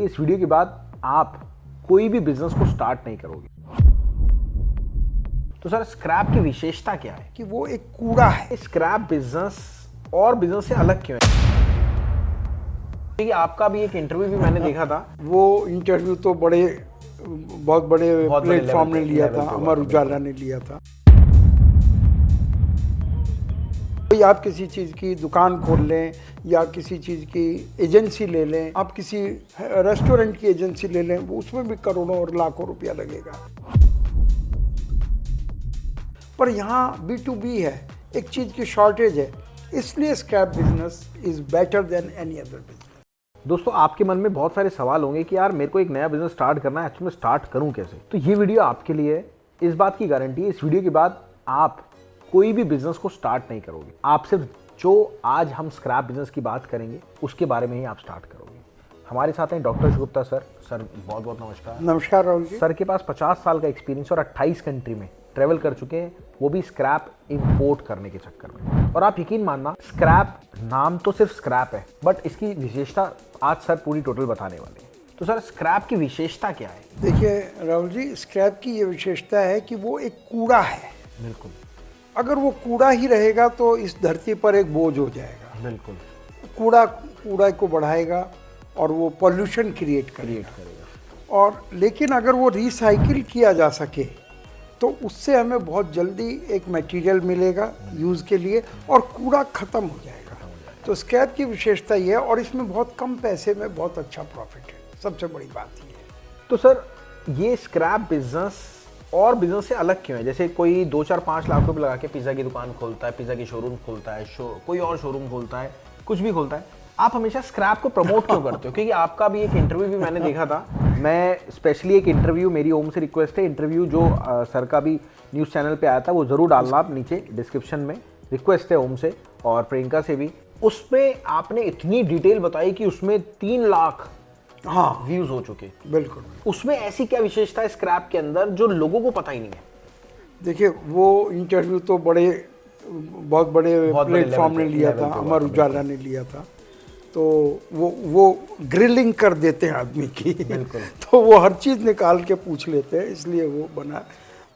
इस वीडियो के बाद आप कोई भी बिजनेस को स्टार्ट नहीं करोगे। तो सर स्क्रैप की विशेषता क्या है कि वो एक कूड़ा है। स्क्रैप बिजनेस और बिजनेस से अलग क्यों है? क्योंकि आपका भी एक इंटरव्यू भी मैंने देखा था। वो इंटरव्यू तो बहुत बड़े प्लेटफॉर्म ने लिया था, अमर उजाला ने लिया था। कोई आप किसी चीज़ की दुकान खोल लें या किसी चीज़ की एजेंसी ले लें, आप किसी रेस्टोरेंट की एजेंसी ले लें, उसमें भी करोड़ों और लाखों रुपया लगेगा। पर यहाँ B2B है, एक चीज़ की शॉर्टेज है, इसलिए scrap business is better than any other business. दोस्तों आपके मन में बहुत सारे सवाल होंगे कि यार मेरे को एक नया बिजनेस स्टार्ट करना है, एक्चुअली स्टार्ट करूं कैसे? तो ये वीडियो आपके लिए इस बात की गारंटी है, इस वीडियो के बाद आप कोई भी बिजनेस को स्टार्ट नहीं करोगे। आप सिर्फ जो आज हम स्क्रैप बिजनेस की बात करेंगे उसके बारे में ही आप स्टार्ट करोगे। हमारे साथ हैं डॉक्टर गुप्ता सर। सर बहुत बहुत नमस्कार। नमस्कार राहुल जी। सर के पास 50 साल का एक्सपीरियंस और 28 कंट्री में ट्रेवल कर चुके हैं, वो भी स्क्रैप इंपोर्ट करने के चक्कर में। और आप यकीन मानना, स्क्रैप नाम तो सिर्फ स्क्रैप है, बट इसकी विशेषता आज सर पूरी टोटल बताने वाले हैं। तो सर स्क्रैप की विशेषता क्या है? देखिए राहुल जी, स्क्रैप की ये विशेषता है कि वो एक कूड़ा है। बिल्कुल। अगर वो कूड़ा ही रहेगा तो इस धरती पर एक बोझ हो जाएगा। बिल्कुल। कूड़ा को बढ़ाएगा और वो पॉल्यूशन क्रिएट करेगा। और लेकिन अगर वो रिसाइकिल किया जा सके तो उससे हमें बहुत जल्दी एक मटेरियल मिलेगा यूज़ के लिए और कूड़ा ख़त्म हो जाएगा। तो स्क्रैप की विशेषता ये है, और इसमें बहुत कम पैसे में बहुत अच्छा प्रॉफिट है। सबसे बड़ी बात ये है। तो सर ये स्क्रैप बिजनेस और बिजनेस से अलग क्यों है? जैसे कोई 2-4-5 लाख रुपए लगा के पिज़्ज़ा की दुकान खोलता है, पिज़्ज़ा की शोरूम खोलता है, कोई और शोरूम खोलता है, कुछ भी खोलता है, आप हमेशा स्क्रैप को प्रमोट क्यों करते हो? क्योंकि आपका भी एक इंटरव्यू भी मैंने देखा था। मैं स्पेशली एक इंटरव्यू, मेरी ओम से रिक्वेस्ट है, इंटरव्यू जो सर का भी न्यूज़ चैनल पे आया था वो ज़रूर डालना आप नीचे डिस्क्रिप्शन में, रिक्वेस्ट है ओम से और प्रियंका से भी। उसमें आपने इतनी डिटेल बताई कि उसमें 3 लाख व्यूज हो चुके। बिल्कुल। उसमें ऐसी क्या विशेषता है स्क्रैप के अंदर जो लोगों को पता ही नहीं है? देखिए वो इंटरव्यू तो बहुत बड़े प्लेटफॉर्म ने लिया था, अमर उजाला ने लिया था। तो वो ग्रिलिंग कर देते हैं आदमी की। बिल्कुल। तो वो हर चीज़ निकाल के पूछ लेते हैं, इसलिए वो बना।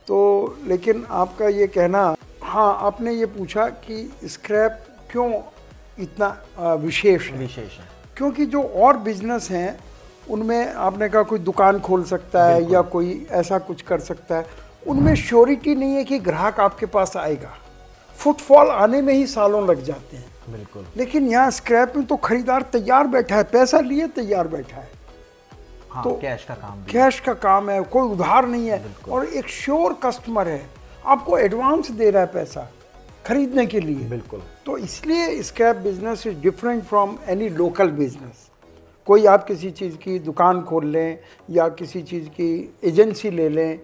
तो लेकिन आपका ये कहना, हाँ आपने ये पूछा कि स्क्रैप क्यों इतना विशेष है। क्योंकि जो और बिजनेस हैं उनमें आपने कहा कोई दुकान खोल सकता है या कोई ऐसा कुछ कर सकता है, उनमें श्योरिटी नहीं है कि ग्राहक आपके पास आएगा। फुटफॉल आने में ही सालों लग जाते हैं। बिल्कुल। लेकिन यहाँ स्क्रैप में तो खरीदार तैयार बैठा है, पैसा लिए तैयार बैठा है। हाँ, तो कैश का काम कैश का काम है, कोई उधार नहीं है और एक श्योर कस्टमर है, आपको एडवांस दे रहा है पैसा खरीदने के लिए। बिल्कुल। तो इसलिए scrap business is different from any local business. कोई आप किसी चीज़ की दुकान खोल लें या किसी चीज़ की एजेंसी ले लें,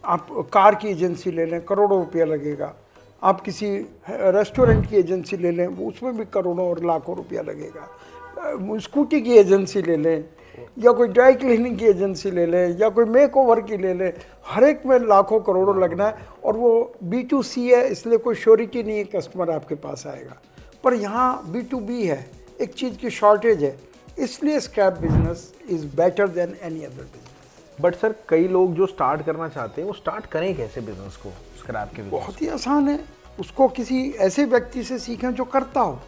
आप कार की एजेंसी ले लें, करोड़ों रुपया लगेगा। आप किसी रेस्टोरेंट की एजेंसी ले लें, उसमें भी करोड़ों और लाखों रुपया लगेगा। स्कूटी की एजेंसी ले लें या कोई ड्राई क्लीनिंग की एजेंसी ले लें या कोई मेक ओवर की ले लें, हर एक में लाखों करोड़ों लगना है। और वो B2C है, इसलिए कोई श्योरिटी नहीं है कस्टमर आपके पास आएगा। पर यहाँ B2B है, एक चीज़ की शॉर्टेज है, इसलिए scrap business is better than any other business. But sir कई लोग जो स्टार्ट करना चाहते हैं वो स्टार्ट करें कैसे बिजनेस को? स्क्रैप के बिजनेस बहुत ही आसान है, उसको किसी ऐसे व्यक्ति से सीखें जो करता हो,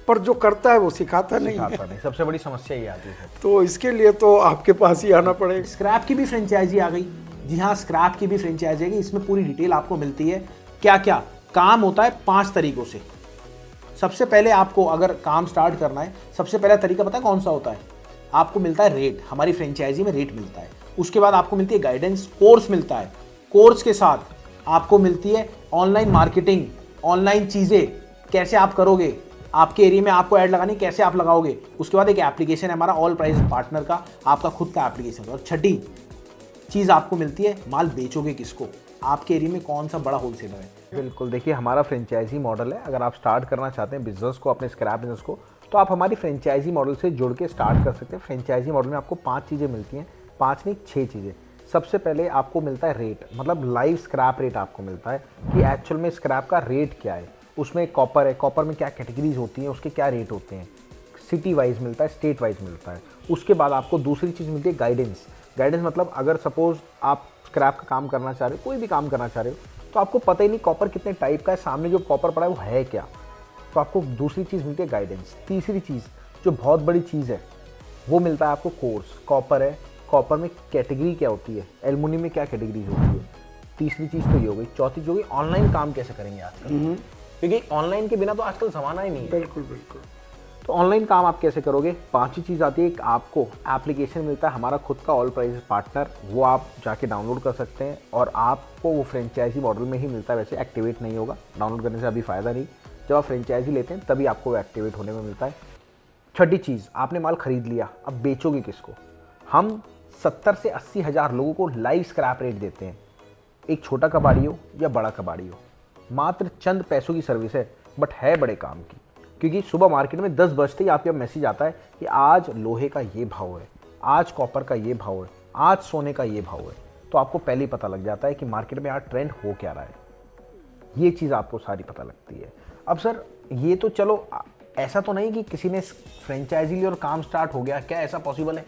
पर जो करता है वो सिखाता नहीं है। सबसे बड़ी समस्या ये आती है। तो इसके लिए तो आपके पास ही आना पड़ेगा। स्क्रैप की भी फ्रेंचाइजी आ गई। जी हाँ, स्क्रैप की भी फ्रेंचाइजी आ गई। इसमें पूरी डिटेल आपको मिलती है। क्या क्या काम होता है 5 तरीकों से। सबसे पहले आपको अगर काम स्टार्ट करना है, सबसे पहला तरीका पता है कौन सा होता है? आपको मिलता है रेट, हमारी फ्रेंचाइजी में रेट मिलता है। उसके बाद आपको मिलती है गाइडेंस, कोर्स मिलता है। कोर्स के साथ आपको मिलती है ऑनलाइन मार्केटिंग, ऑनलाइन चीज़ें कैसे आप करोगे, आपके एरिया में आपको ऐड लगानी कैसे आप लगाओगे। उसके बाद एक एप्लीकेशन है हमारा ऑल प्राइस पार्टनर का, आपका खुद का एप्लीकेशन। और छठी चीज़ आपको मिलती है माल बेचोगे किसको, आपके एरिया में कौन सा बड़ा होलसेलर है। बिल्कुल। देखिए हमारा फ्रेंचाइजी मॉडल है। अगर आप स्टार्ट करना चाहते हैं बिजनेस को, अपने स्क्रैप बिजनेस को, तो आप हमारी फ्रेंचाइजी मॉडल से जुड़ के स्टार्ट कर सकते हैं। फ्रेंचाइजी मॉडल में आपको 5 चीज़ें मिलती हैं, 5 नहीं 6 चीज़ें। सबसे पहले आपको मिलता है रेट, मतलब लाइव स्क्रैप रेट आपको मिलता है कि एक्चुअल में स्क्रैप का रेट क्या है। उसमें कॉपर है, कॉपर में क्या कैटेगरीज होती हैं, उसके क्या रेट होते हैं। सिटी वाइज मिलता है, स्टेट वाइज मिलता है। उसके बाद आपको दूसरी चीज़ मिलती है गाइडेंस। गाइडेंस मतलब अगर सपोज आप स्क्रैप का काम करना चाह रहे हो, कोई भी काम करना चाह रहे हो, तो आपको पता ही नहीं कॉपर कितने टाइप का है, सामने जो कॉपर पड़ा है वो है क्या, तो आपको दूसरी चीज़ मिलती है गाइडेंस। तीसरी चीज़ जो बहुत बड़ी चीज़ है वो मिलता है आपको कोर्स। कॉपर है, कॉपर में कैटेगरी क्या होती है, एल्युमिनियम में क्या कैटेगरीज होती है, तीसरी चीज़ तो ये हो गई। चौथी जो होगी ऑनलाइन काम कैसे करेंगे आजकल, क्योंकि ऑनलाइन के बिना तो आजकल ज़माना ही नहीं है। बिल्कुल बिल्कुल। तो ऑनलाइन काम आप कैसे करोगे। पांचवी चीज़ आती है, एक आपको एप्लीकेशन मिलता है हमारा खुद का ऑल प्राइस पार्टनर, वो आप जाके डाउनलोड कर सकते हैं और आपको वो फ्रेंचाइजी मॉडल में ही मिलता है। वैसे एक्टिवेट नहीं होगा, डाउनलोड करने से अभी फ़ायदा नहीं, जब आप फ्रेंचाइजी लेते हैं तभी आपको वो एक्टिवेट होने में मिलता है। छठी चीज़, आपने माल खरीद लिया, अब बेचोगे किसको। हम 70 से 80 हज़ार लोगों को लाइव स्क्रैप रेट देते हैं, एक छोटा कबाड़ी हो या बड़ा कबाड़ी हो। मात्र चंद पैसों की सर्विस है, बट है बड़े काम की, क्योंकि सुबह मार्केट में 10 बजते ही आपके मैसेज आता है कि आज लोहे का ये भाव है, आज कॉपर का ये भाव है, आज सोने का ये भाव है। तो आपको पहले ही पता लग जाता है कि मार्केट में आज ट्रेंड हो क्या रहा है, ये चीज़ आपको सारी पता लगती है। अब सर ये तो चलो ऐसा तो नहीं कि किसी ने फ्रेंचाइजी ली और काम स्टार्ट हो गया, क्या ऐसा पॉसिबल है।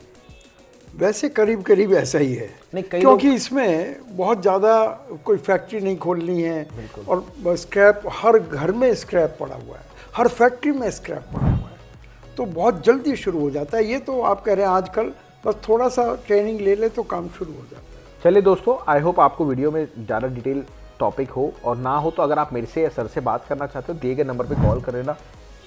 वैसे करीब करीब ऐसा ही है, नहीं, कई क्योंकि इसमें बहुत ज़्यादा कोई फैक्ट्री नहीं खोलनी है और स्क्रैप हर घर में स्क्रैप पड़ा हुआ है, हर फैक्ट्री में स्क्रैप पड़ा हुआ है, तो बहुत जल्दी शुरू हो जाता है। ये तो आप कह रहे हैं आजकल बस थोड़ा सा ट्रेनिंग ले ले तो काम शुरू हो जाता है। चलिए दोस्तों, आई होप आपको वीडियो में ज़्यादा डिटेल टॉपिक हो, और ना हो तो अगर आप मेरे से या सर से बात करना चाहते हो दिए गए नंबर पे कॉल कर लेना।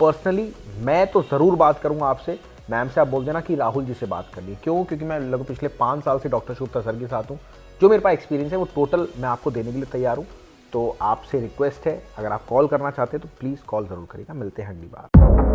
पर्सनली मैं तो ज़रूर बात करूंगा आपसे, मैम से आप बोल देना कि राहुल जी से बात करनी। क्यों, क्योंकि मैं लगभग पिछले 5 साल से डॉक्टर शुभता सर के साथ हूँ, जो मेरे पास एक्सपीरियंस है वो टोटल मैं आपको देने के लिए तैयार हूँ। तो आपसे रिक्वेस्ट है, अगर आप कॉल करना चाहते हैं तो प्लीज़ कॉल ज़रूर करिएगा। मिलते हैं अगली बार।